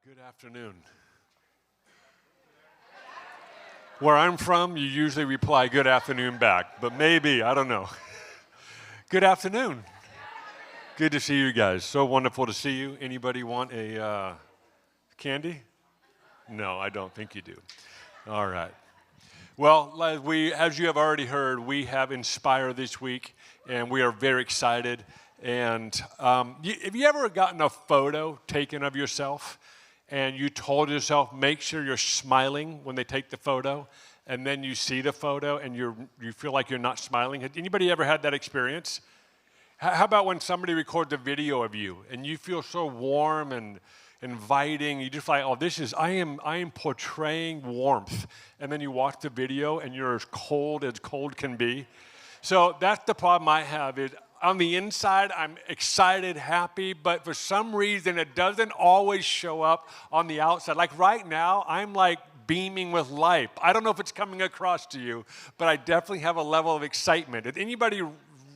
Good afternoon. Where I'm from, you usually reply good afternoon back, but maybe, I don't know. Good afternoon. Good to see you guys. So wonderful to see you. Anybody want a candy? No, I don't think you do. All right. Well, as you have already heard, we have Inspire this week, and we are very excited. And have you ever gotten a photo taken of yourself, and you told yourself, make sure you're smiling when they take the photo, and then you see the photo, and you feel like you're not smiling? Has anybody ever had that experience? How about when somebody records a video of you, and you feel so warm and inviting, you just like, oh, I am portraying warmth. And then you watch the video and you're as cold can be. So that's the problem I have is on the inside, I'm excited, happy, but for some reason it doesn't always show up on the outside. Like right now, I'm like beaming with life. I don't know if it's coming across to you, but I definitely have a level of excitement. Did anybody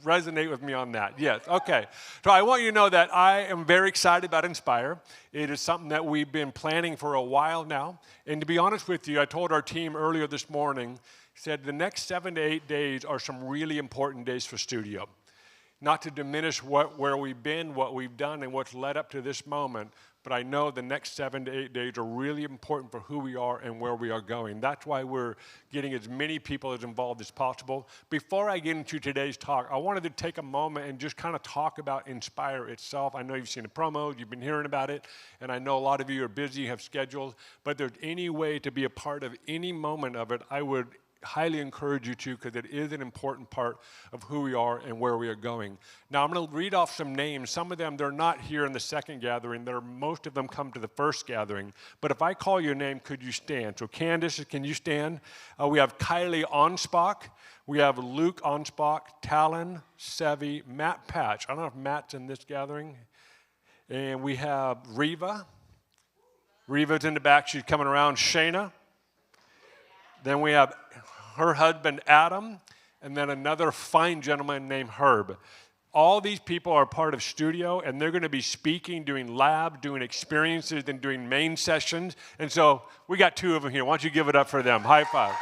resonate with me on that? Yes, okay. So I want you to know that I am very excited about Inspire. It is something that we've been planning for a while now. And to be honest with you, I told our team earlier this morning, said the next 7 to 8 days are some really important days for Studio. Not to diminish where we've been, what we've done, and what's led up to this moment, but I know the next 7 to 8 days are really important for who we are and where we are going. That's why we're getting as many people as involved as possible. Before I get into today's talk, I wanted to take a moment and just kind of talk about Inspire itself. I know you've seen the promo, you've been hearing about it, and I know a lot of you are busy, you have schedules, but if there's any way to be a part of any moment of it, I would highly encourage you to, because it is an important part of who we are and where we are going. Now, I'm going to read off some names. Some of them, they're not here in the second gathering. Most of them come to the first gathering. But if I call your name, could you stand? So Candace, can you stand? We have Kylie Onspach. We have Luke Onspach, Talon, Sevi, Matt Patch. I don't know if Matt's in this gathering. And we have Reva. Reva's in the back. She's coming around. Shayna. Then we have her husband, Adam, and then another fine gentleman named Herb. All these people are part of Studio, and they're going to be speaking, doing lab, doing experiences, and doing main sessions. And so we got 2 of them here. Why don't you give it up for them? High five.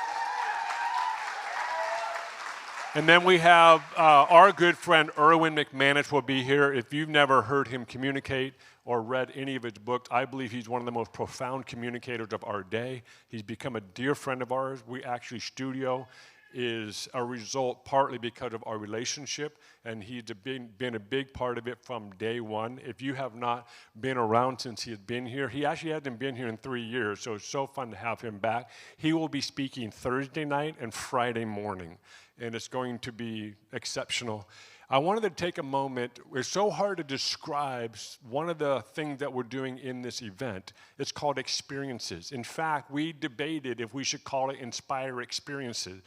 And then we have our good friend, Erwin McManus, will be here. If you've never heard him communicate or read any of his books, I believe he's one of the most profound communicators of our day. He's become a dear friend of ours. Studio is a result partly because of our relationship, and he's been a big part of it from day one. If you have not been around since he has been here, he actually hasn't been here in 3 years, so it's so fun to have him back. He will be speaking Thursday night and Friday morning, and it's going to be exceptional. I wanted to take a moment. It's so hard to describe one of the things that we're doing in this event. It's called experiences. In fact, we debated if we should call it Inspire Experiences,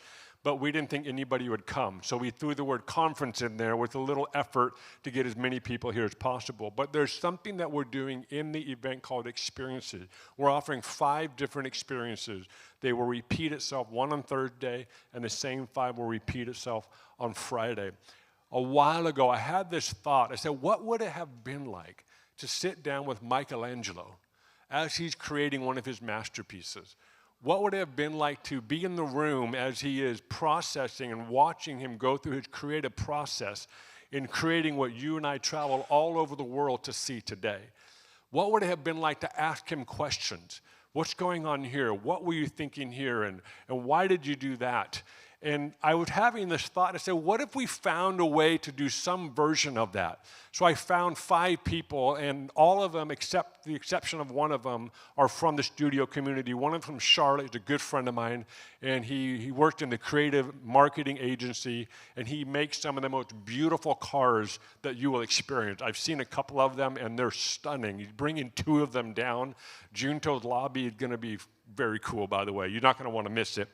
but we didn't think anybody would come. So we threw the word conference in there with a little effort to get as many people here as possible. But there's something that we're doing in the event called experiences. We're offering 5 different experiences. They will repeat itself, one on Thursday, and the same 5 will repeat itself on Friday. A while ago, I had this thought. I said, what would it have been like to sit down with Michelangelo as he's creating one of his masterpieces? What would it have been like to be in the room as he is processing and watching him go through his creative process in creating what you and I travel all over the world to see today? What would it have been like to ask him questions? What's going on here? What were you thinking here? And why did you do that? And I was having this thought. I said, what if we found a way to do some version of that? So I found 5 people, and all of them, except the exception of one of them, are from the Studio community. One of them from Charlotte is a good friend of mine, and he worked in the creative marketing agency, and he makes some of the most beautiful cars that you will experience. I've seen a couple of them, and they're stunning. He's bringing 2 of them down. Junto's lobby is going to be very cool, by the way. You're not going to want to miss it.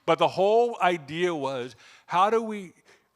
But the whole idea was,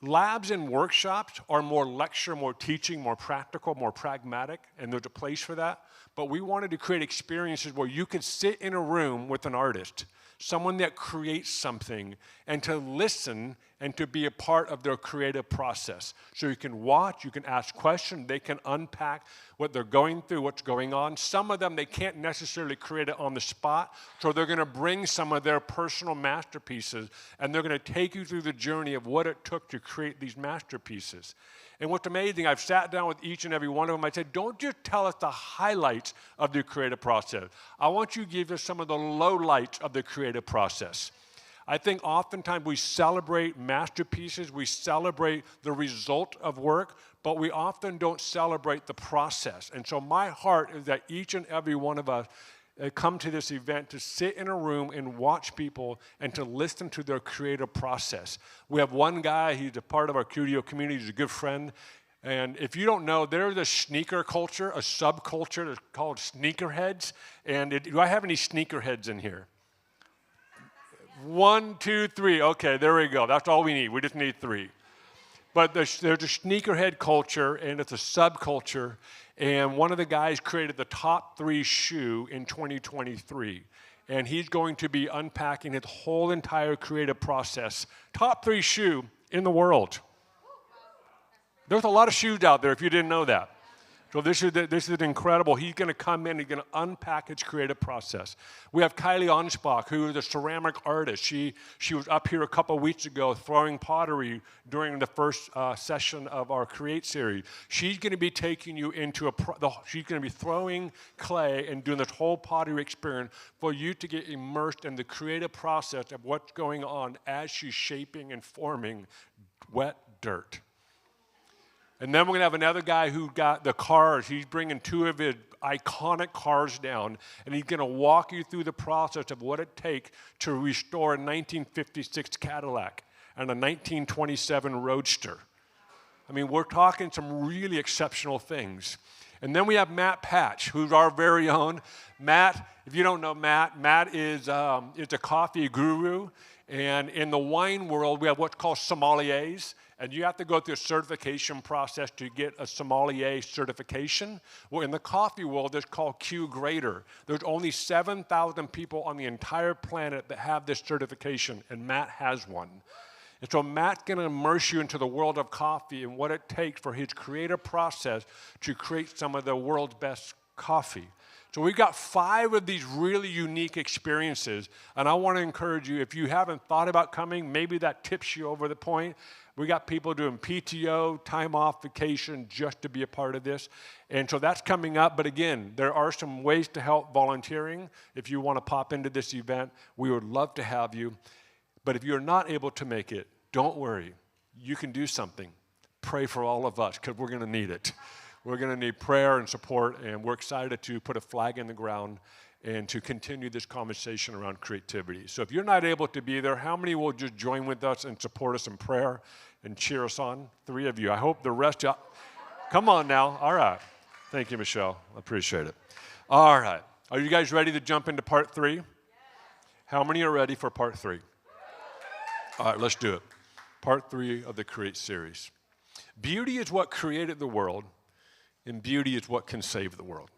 labs and workshops are more lecture, more teaching, more practical, more pragmatic, and there's a place for that. but we wanted to create experiences where you could sit in a room with an artist, someone that creates something, and to listen and to be a part of their creative process. So you can watch, you can ask questions, they can unpack what they're going through, what's going on. Some of them, they can't necessarily create it on the spot, so they're going to bring some of their personal masterpieces, and they're going to take you through the journey of what it took to create these masterpieces. And what's amazing, I've sat down with each and every one of them. I said, don't just tell us the highlights of the creative process. I want you to give us some of the lowlights of the creative process. I think oftentimes we celebrate masterpieces, we celebrate the result of work, but we often don't celebrate the process. And so my heart is that each and every one of us come to this event to sit in a room and watch people and to listen to their creative process. We have one guy, he's a part of our QDO community, he's a good friend. And if you don't know, there's a sneaker culture, a subculture that's called sneakerheads. And do I have any sneakerheads in here? 1, 2, 3. Okay, there we go. That's all we need. We just need 3. But there's a sneakerhead culture, and it's a subculture. And one of the guys created the top 3 shoe in 2023. And he's going to be unpacking his whole entire creative process. Top 3 shoe in the world. There's a lot of shoes out there if you didn't know that. So this is incredible. He's going to come in, he's going to unpack his creative process. We have Kylie Ansbach, who is a ceramic artist. She was up here a couple weeks ago throwing pottery during the first session of our Create series. She's going to be taking you into she's going to be throwing clay and doing this whole pottery experience for you to get immersed in the creative process of what's going on as she's shaping and forming wet dirt. And then we're going to have another guy who got the cars. He's bringing 2 of his iconic cars down, and he's going to walk you through the process of what it takes to restore a 1956 Cadillac and a 1927 Roadster. I mean, we're talking some really exceptional things. And then we have Matt Patch, who's our very own. Matt, if you don't know Matt is a coffee guru. And in the wine world, we have what's called sommeliers. And you have to go through a certification process to get a sommelier certification. Well, in the coffee world, it's called Q Grader. There's only 7,000 people on the entire planet that have this certification, and Matt has one. And so Matt's going to immerse you into the world of coffee and what it takes for his creative process to create some of the world's best coffee. So we've got 5 of these really unique experiences, and I want to encourage you, if you haven't thought about coming, maybe that tips you over the point. We got people doing PTO, time off, vacation, just to be a part of this. And so that's coming up. But again, there are some ways to help volunteering. If you want to pop into this event, we would love to have you. But if you're not able to make it, don't worry. You can do something. Pray for all of us, because we're going to need it. We're going to need prayer and support, and we're excited to put a flag in the ground and to continue this conversation around creativity. So if you're not able to be there, how many will just join with us and support us in prayer and cheer us on? 3 of you. I hope the rest, come on now. All right. Thank you, Michelle. I appreciate it. All right. Are you guys ready to jump into part 3? Yes. How many are ready for part 3? All right, let's do it. Part 3 of the Create series. Beauty is what created the world, and beauty is what can save the world.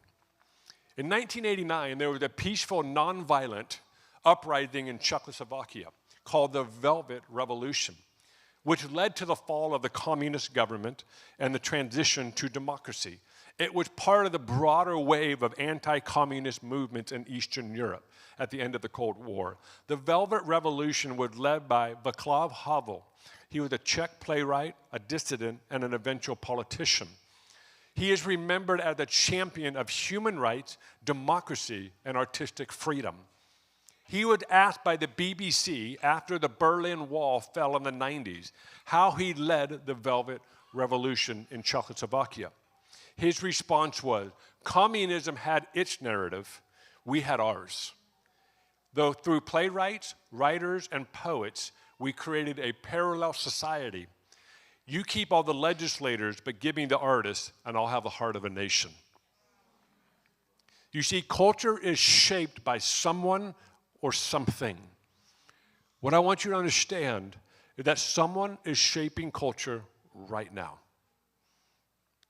In 1989, there was a peaceful, nonviolent uprising in Czechoslovakia called the Velvet Revolution, which led to the fall of the communist government and the transition to democracy. It was part of the broader wave of anti-communist movements in Eastern Europe at the end of the Cold War. The Velvet Revolution was led by Václav Havel. He was a Czech playwright, a dissident, and an eventual politician. He is remembered as a champion of human rights, democracy, and artistic freedom. He was asked by the BBC after the Berlin Wall fell in the 90s how he led the Velvet Revolution in Czechoslovakia. His response was, communism had its narrative, we had ours. Though through playwrights, writers, and poets, we created a parallel society. You keep all the legislators, but give me the artists, and I'll have the heart of a nation. You see, culture is shaped by someone or something. What I want you to understand is that someone is shaping culture right now.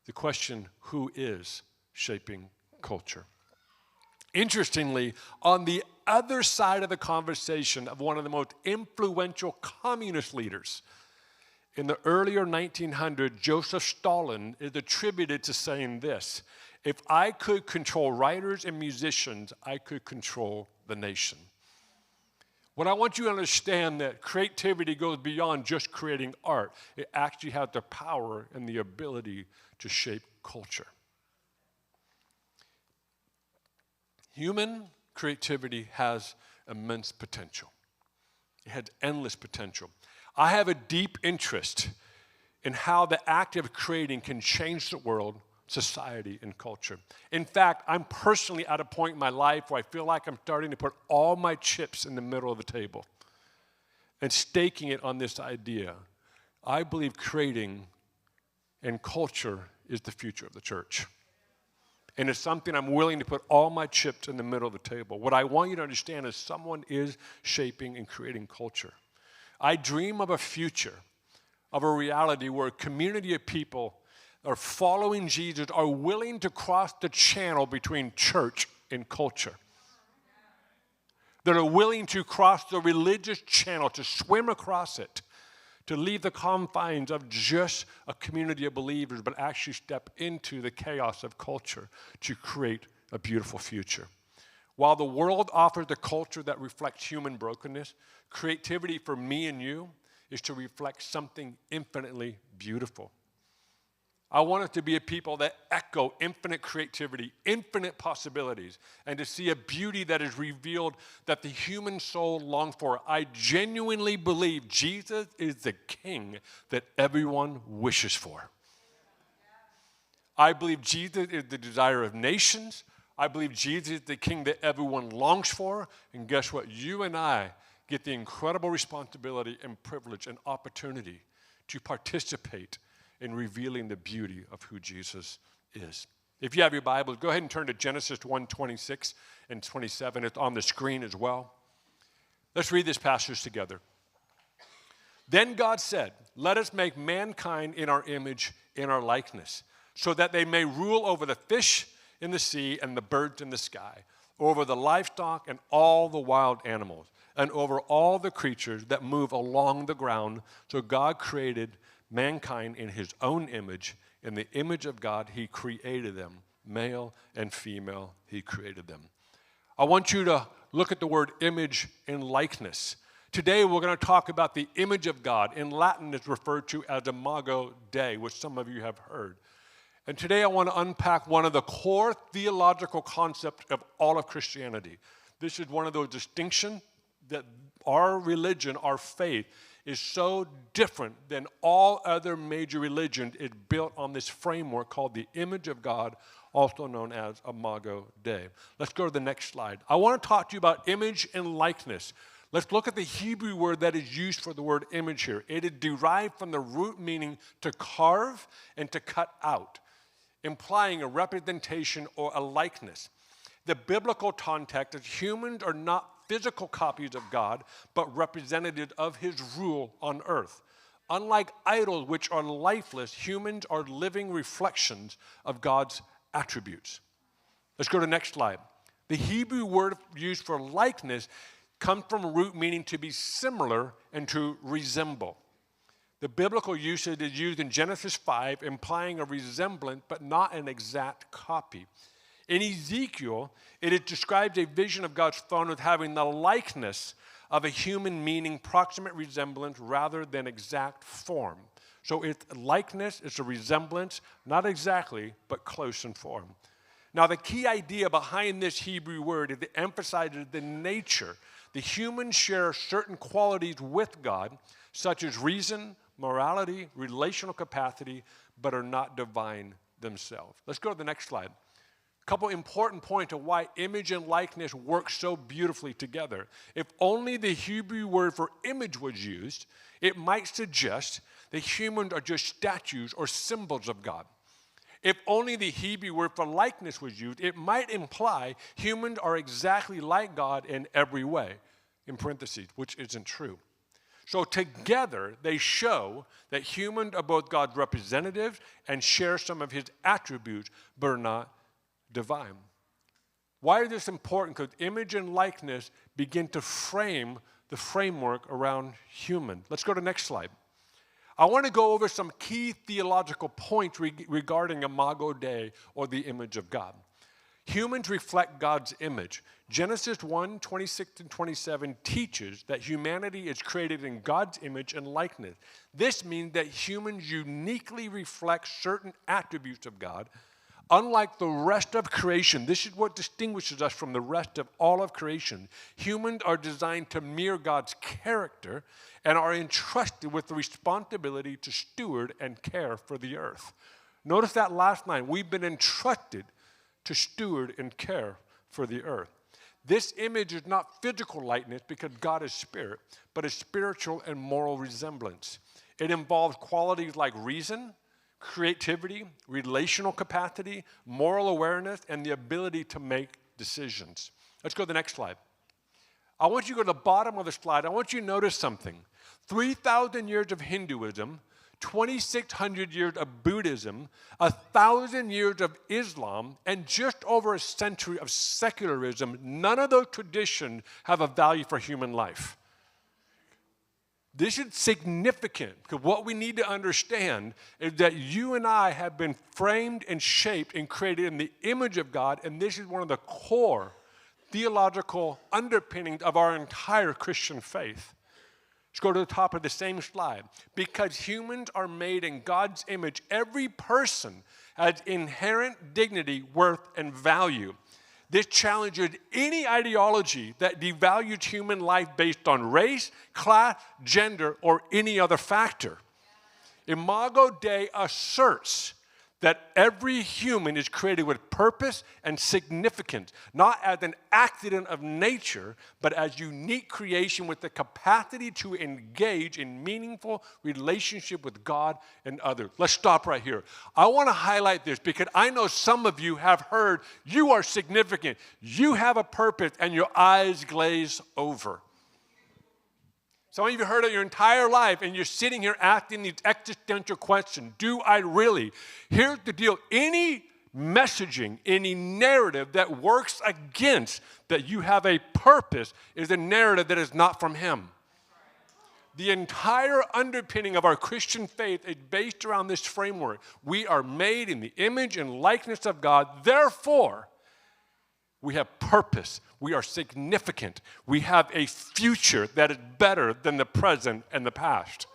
The question, who is shaping culture? Interestingly, on the other side of the conversation of one of the most influential communist leaders in the earlier 1900s, Joseph Stalin, is attributed to saying this: if I could control writers and musicians, I could control the nation. What I want you to understand, that creativity goes beyond just creating art. It actually has the power and the ability to shape culture. Human creativity has immense potential. It has endless potential. I have a deep interest in how the act of creating can change the world, society, and culture. In fact, I'm personally at a point in my life where I feel like I'm starting to put all my chips in the middle of the table and staking it on this idea. I believe creating and culture is the future of the church. And it's something I'm willing to put all my chips in the middle of the table. What I want you to understand is someone is shaping and creating culture. I dream of a future, of a reality where a community of people are following Jesus, are willing to cross the channel between church and culture. That are willing to cross the religious channel, to swim across it, to leave the confines of just a community of believers, but actually step into the chaos of culture to create a beautiful future. While the world offers a culture that reflects human brokenness, creativity for me and you is to reflect something infinitely beautiful. I want us to be a people that echo infinite creativity, infinite possibilities, and to see a beauty that is revealed that the human soul longs for. I genuinely believe Jesus is the King that everyone wishes for. I believe Jesus is the desire of nations. I believe Jesus is the King that everyone longs for. And guess what? You and I get the incredible responsibility and privilege and opportunity to participate in revealing the beauty of who Jesus is. If you have your Bibles, go ahead and turn to Genesis 1:26 and 27. It's on the screen as well. Let's read this passage together. Then God said, "Let us make mankind in our image, in our likeness, so that they may rule over the fish in the sea and the birds in the sky, over the livestock and all the wild animals, and over all the creatures that move along the ground." So God created mankind in his own image. In the image of God, he created them. Male and female, he created them. I want you to look at the word image and likeness. Today, we're going to talk about the image of God. In Latin, it's referred to as Imago Dei, which some of you have heard. And today, I want to unpack one of the core theological concepts of all of Christianity. This is one of those distinctions that our religion, our faith, is so different than all other major religions. It's built on this framework called the image of God, also known as Imago Dei. Let's go to the next slide. I want to talk to you about image and likeness. Let's look at the Hebrew word that is used for the word image here. It is derived from the root meaning to carve and to cut out, implying a representation or a likeness. The biblical context is humans are not physical copies of God, but representatives of his rule on earth. Unlike idols, which are lifeless, humans are living reflections of God's attributes. Let's go to the next slide. The Hebrew word used for likeness comes from a root meaning to be similar and to resemble. The biblical usage is used in Genesis 5, implying a resemblance, but not an exact copy. In Ezekiel, it describes a vision of God's throne as having the likeness of a human, meaning proximate resemblance rather than exact form. So it's likeness, it's a resemblance, not exactly, but close in form. Now, the key idea behind this Hebrew word is it emphasizes the nature. The humans share certain qualities with God, such as reason, morality, relational capacity, but are not divine themselves. Let's go to the next slide. Couple important points of why image and likeness work so beautifully together. If only the Hebrew word for image was used, it might suggest that humans are just statues or symbols of God. If only the Hebrew word for likeness was used, it might imply humans are exactly like God in every way, in parentheses, which isn't true. So together, they show that humans are both God's representatives and share some of his attributes, but are not divine. Why is this important? Because image and likeness begin to frame the framework around human. Let's go to the next slide. I want to go over some key theological points regarding Imago Dei, or the image of God. Humans reflect God's image. Genesis 1, 26 and 27 teaches that humanity is created in God's image and likeness. This means that humans uniquely reflect certain attributes of God. Unlike the rest of creation, this is what distinguishes us from the rest of all of creation. Humans are designed to mirror God's character and are entrusted with the responsibility to steward and care for the earth. Notice that last line. We've been entrusted to steward and care for the earth. This image is not physical likeness because God is spirit, but a spiritual and moral resemblance. It involves qualities like reason, creativity, relational capacity, moral awareness, and the ability to make decisions. Let's go to the next slide. I want you to go to the bottom of the slide. I want you to notice something. 3,000 years of Hinduism, 2,600 years of Buddhism, 1,000 years of Islam, and just over a century of secularism, none of those traditions have a value for human life. This is significant, because what we need to understand is that you and I have been framed and shaped and created in the image of God, and this is one of the core theological underpinnings of our entire Christian faith. Let's go to the top of the same slide. Because humans are made in God's image, every person has inherent dignity, worth, and value. This challenges any ideology that devalues human life based on race, class, gender, or any other factor. Imago Dei asserts that every human is created with purpose and significance, not as an accident of nature, but as unique creation with the capacity to engage in meaningful relationship with God and others. Let's stop right here. I want to highlight this because I know some of you have heard you are significant, you have a purpose, and your eyes glaze over. Some of you have heard it your entire life, and you're sitting here asking these existential questions. Do I really? Here's the deal. Any messaging, any narrative that works against that you have a purpose is a narrative that is not from Him. The entire underpinning of our Christian faith is based around this framework. We are made in the image and likeness of God. Therefore, we have purpose. We are significant. We have a future that is better than the present and the past.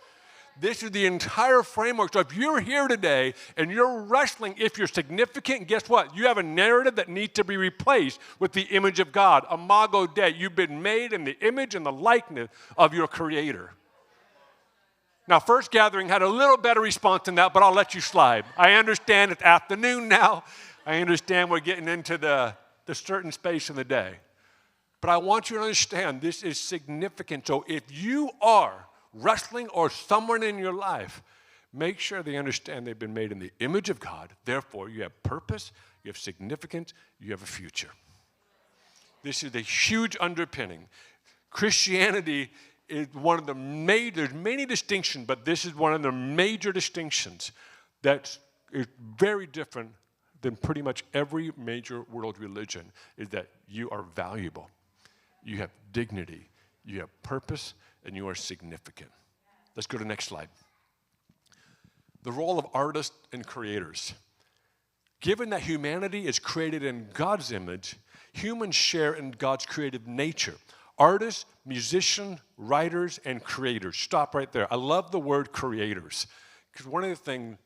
This is the entire framework. So if you're here today and you're wrestling if you're significant, guess what? You have a narrative that needs to be replaced with the image of God. Imago Dei. You've been made in the image and the likeness of your Creator. Now, First Gathering had a little better response than that, but I'll let you slide. I understand it's afternoon now. I understand we're getting into the certain space in the day. But I want you to understand this is significant. So if you are wrestling or someone in your life, make sure they understand they've been made in the image of God. Therefore, you have purpose, you have significance, you have a future. This is a huge underpinning. Christianity is one of the major, there's many distinctions, but this is one of the major distinctions that is very different than pretty much every major world religion, is that you are valuable. You have dignity, you have purpose, and you are significant. Let's go to the next slide. The role of artists and creators. Given that humanity is created in God's image, humans share in God's creative nature. Artists, musicians, writers, and creators. Stop right there. I love the word creators, because one of the things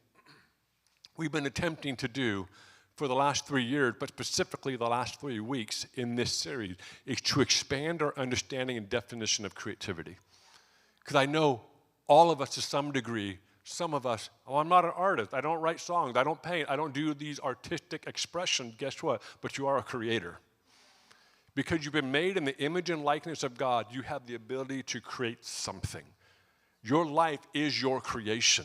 we've been attempting to do for the last 3 years, but specifically the last 3 weeks in this series, is to expand our understanding and definition of creativity. Because I know all of us to some degree, some of us, oh, I'm not an artist, I don't write songs, I don't paint, I don't do these artistic expressions. Guess what? But you are a creator. Because you've been made in the image and likeness of God, you have the ability to create something. Your life is your creation.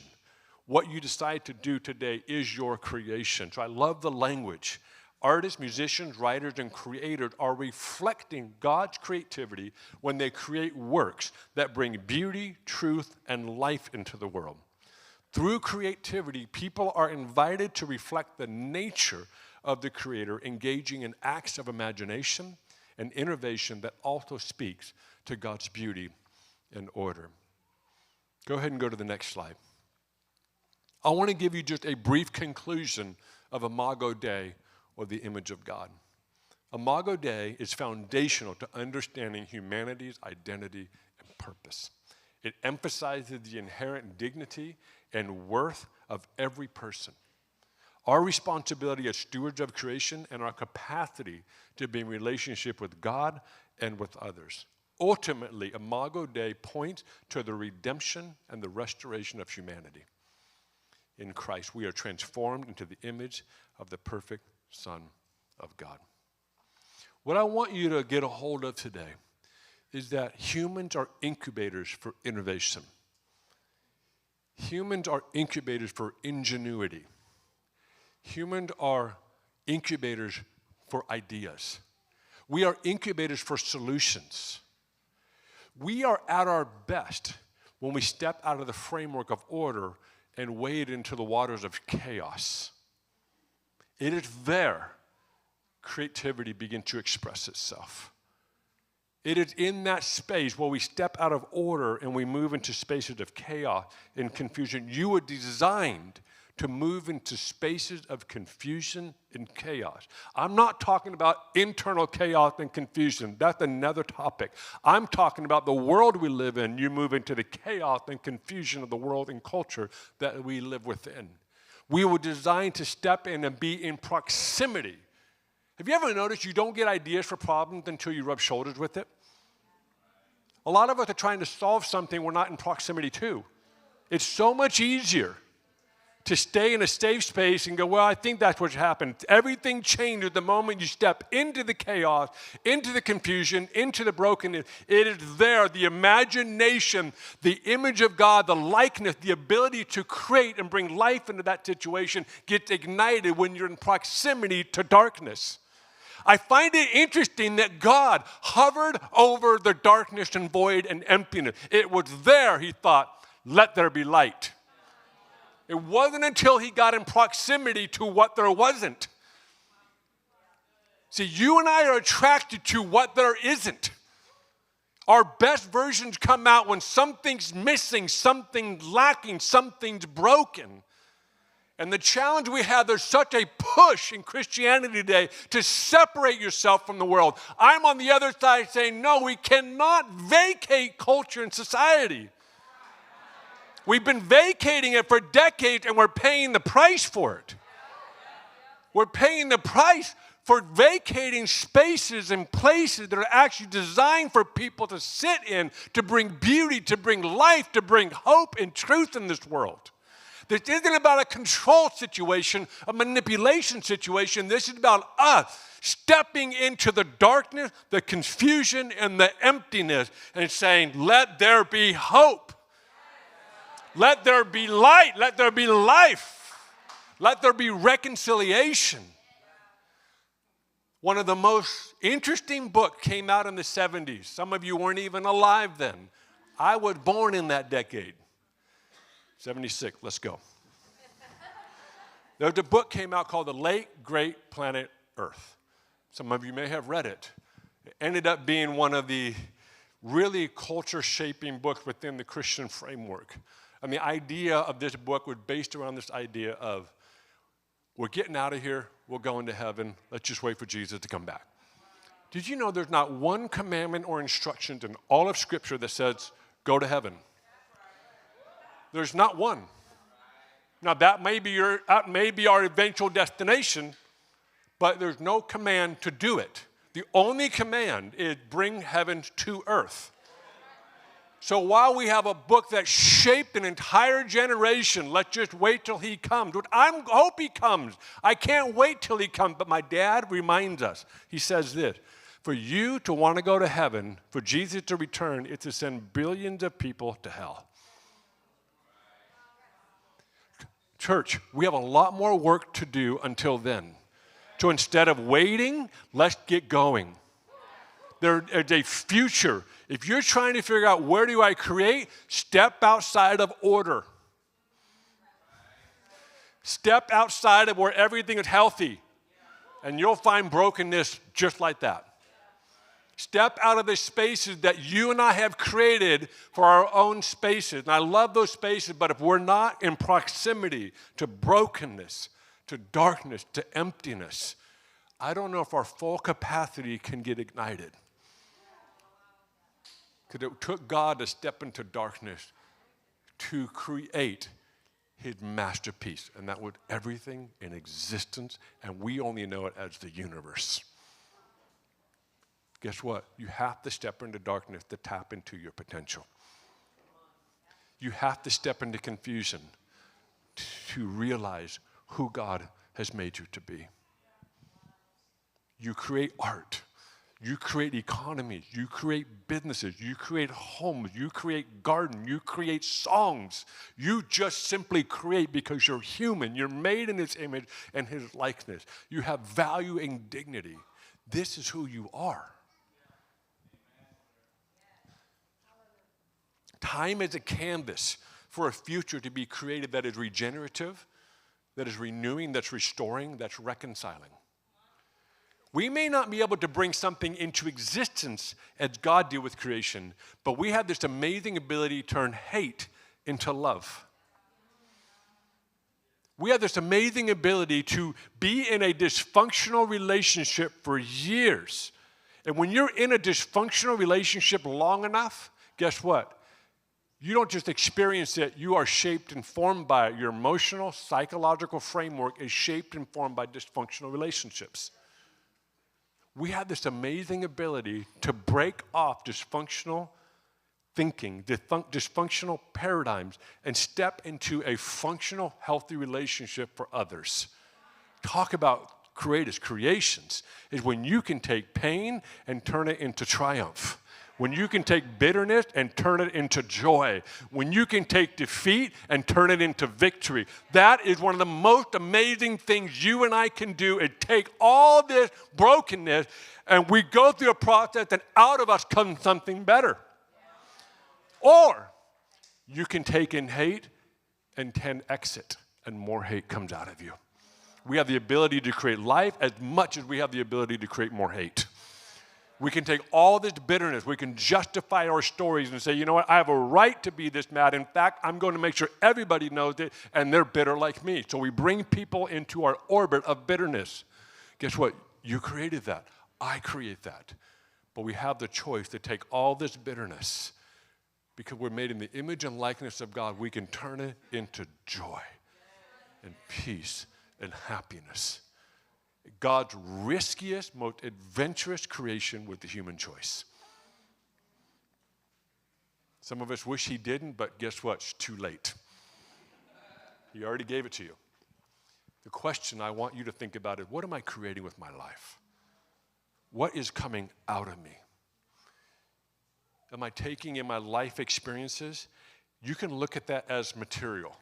What you decide to do today is your creation. So I love the language. Artists, musicians, writers, and creators are reflecting God's creativity when they create works that bring beauty, truth, and life into the world. Through creativity, people are invited to reflect the nature of the Creator, engaging in acts of imagination and innovation that also speaks to God's beauty and order. Go ahead and go to the next slide. I want to give you just a brief conclusion of Imago Dei, or the image of God. Imago Dei is foundational to understanding humanity's identity and purpose. It emphasizes the inherent dignity and worth of every person, our responsibility as stewards of creation, and our capacity to be in relationship with God and with others. Ultimately, Imago Dei points to the redemption and the restoration of humanity. In Christ, we are transformed into the image of the perfect Son of God. What I want you to get a hold of today is that humans are incubators for innovation. Humans are incubators for ingenuity. Humans are incubators for ideas. We are incubators for solutions. We are at our best when we step out of the framework of order and wade into the waters of chaos. It is there creativity begins to express itself. It is in that space where we step out of order and we move into spaces of chaos and confusion. You were designed to move into spaces of confusion and chaos. I'm not talking about internal chaos and confusion. That's another topic. I'm talking about the world we live in. You move into the chaos and confusion of the world and culture that we live within. We were designed to step in and be in proximity. Have you ever noticed you don't get ideas for problems until you rub shoulders with it? A lot of us are trying to solve something we're not in proximity to. It's so much easier to stay in a safe space and go, well, I think that's what happened. Everything changes the moment you step into the chaos, into the confusion, into the brokenness. It is there, the imagination, the image of God, the likeness, the ability to create and bring life into that situation gets ignited when you're in proximity to darkness. I find it interesting that God hovered over the darkness and void and emptiness. It was there, he thought, let there be light. It wasn't until he got in proximity to what there wasn't. See, you and I are attracted to what there isn't. Our best versions come out when something's missing, something's lacking, something's broken. And the challenge we have, there's such a push in Christianity today to separate yourself from the world. I'm on the other side saying, no, we cannot vacate culture and society. We've been vacating it for decades, and we're paying the price for it. We're paying the price for vacating spaces and places that are actually designed for people to sit in, to bring beauty, to bring life, to bring hope and truth in this world. This isn't about a control situation, a manipulation situation. This is about us stepping into the darkness, the confusion, and the emptiness and saying, let there be hope. Let there be light. Let there be life. Let there be reconciliation. One of the most interesting books came out in the 70s. Some of you weren't even alive then. I was born in that decade. 76, let's go. There's a book came out called The Late Great Planet Earth. Some of you may have read it. It ended up being one of the really culture-shaping books within the Christian framework. And the idea of this book was based around this idea of, we're getting out of here, we're going to heaven, let's just wait for Jesus to come back. Did you know there's not one commandment or instruction in all of Scripture that says, go to heaven? There's not one. Now that may be our eventual destination, but there's no command to do it. The only command is bring heaven to earth. So while we have a book that shaped an entire generation, let's just wait till he comes. I hope he comes. I can't wait till he comes. But my dad reminds us, he says this, for you to want to go to heaven, for Jesus to return, it's to send billions of people to hell. Church, we have a lot more work to do until then. So instead of waiting, let's get going. There is a future. If you're trying to figure out where do I create, step outside of order. Step outside of where everything is healthy. And you'll find brokenness just like that. Step out of the spaces that you and I have created for our own spaces. And I love those spaces, but if we're not in proximity to brokenness, to darkness, to emptiness, I don't know if our full capacity can get ignited. Because it took God to step into darkness to create his masterpiece. And that was everything in existence, and we only know it as the universe. Guess what? You have to step into darkness to tap into your potential. You have to step into confusion to realize who God has made you to be. You create art. You create economies. You create businesses. You create homes. You create gardens. You create songs. You just simply create because you're human. You're made in his image and his likeness. You have value and dignity. This is who you are. Time is a canvas for a future to be created that is regenerative, that is renewing, that's restoring, that's reconciling. We may not be able to bring something into existence as God did with creation, but we have this amazing ability to turn hate into love. We have this amazing ability to be in a dysfunctional relationship for years. And when you're in a dysfunctional relationship long enough, guess what? You don't just experience it, you are shaped and formed by it. Your emotional, psychological framework is shaped and formed by dysfunctional relationships. We have this amazing ability to break off dysfunctional thinking, dysfunctional paradigms, and step into a functional, healthy relationship for others. Talk about greatest creations is when you can take pain and turn it into triumph. When you can take bitterness and turn it into joy. When you can take defeat and turn it into victory. That is one of the most amazing things you and I can do, is take all this brokenness and we go through a process and out of us comes something better. Or you can take in hate and 10x it and more hate comes out of you. We have the ability to create life as much as we have the ability to create more hate. We can take all this bitterness, we can justify our stories and say, you know what, I have a right to be this mad. In fact, I'm going to make sure everybody knows it and they're bitter like me. So we bring people into our orbit of bitterness. Guess what? You created that. I create that. But we have the choice to take all this bitterness, because we're made in the image and likeness of God, we can turn it into joy and peace and happiness. God's riskiest, most adventurous creation with the human choice. Some of us wish he didn't, but guess what? It's too late. He already gave it to you. The question I want you to think about is, what am I creating with my life? What is coming out of me? Am I taking in my life experiences? You can look at that as material.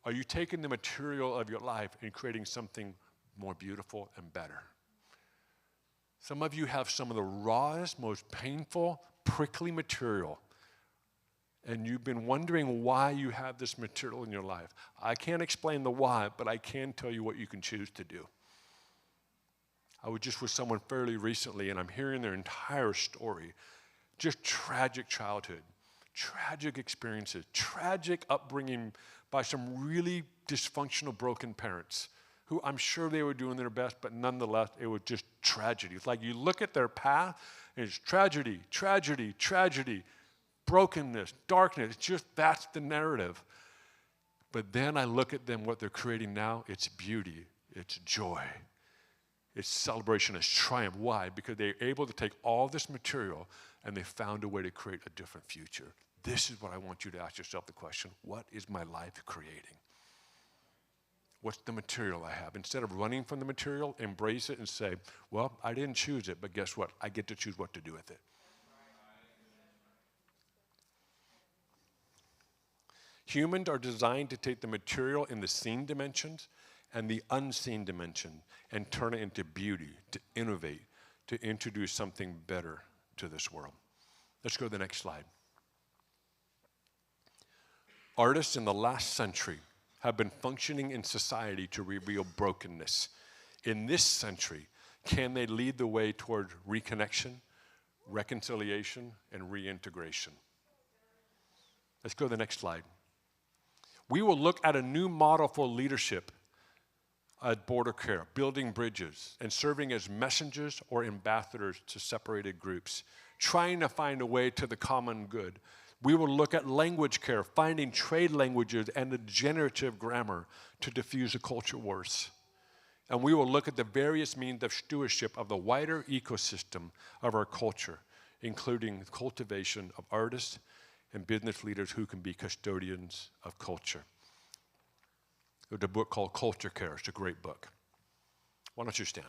Are you taking the material of your life and creating something more beautiful and better? Some of you have some of the rawest, most painful, prickly material, and you've been wondering why you have this material in your life. I can't explain the why, but I can tell you what you can choose to do. I was just with someone fairly recently, and I'm hearing their entire story. Just tragic childhood, tragic experiences, tragic upbringing by some really dysfunctional, broken parents, who I'm sure they were doing their best, but nonetheless, it was just tragedy. It's like you look at their path, and it's tragedy, tragedy, tragedy, brokenness, darkness. It's just, that's the narrative. But then I look at them, what they're creating now, it's beauty, it's joy, it's celebration, it's triumph. Why? Because they're able to take all this material and they found a way to create a different future. This is what I want you to ask yourself the question, what is my life creating? What's the material I have? Instead of running from the material, embrace it and say, well, I didn't choose it, but guess what? I get to choose what to do with it. Humans are designed to take the material in the seen dimensions and the unseen dimension and turn it into beauty, to innovate, to introduce something better to this world. Let's go to the next slide. Artists in the last century have been functioning in society to reveal brokenness in this century, can they lead the way toward reconnection, reconciliation, and reintegration? Let's go to the next slide. We will look at a new model for leadership at border care, building bridges and serving as messengers or ambassadors to separated groups, trying to find a way to the common good. We will look at language care, finding trade languages and the generative grammar to diffuse the culture wars. And we will look at the various means of stewardship of the wider ecosystem of our culture, including the cultivation of artists and business leaders who can be custodians of culture. There's a book called Culture Care. It's a great book. Why don't you stand?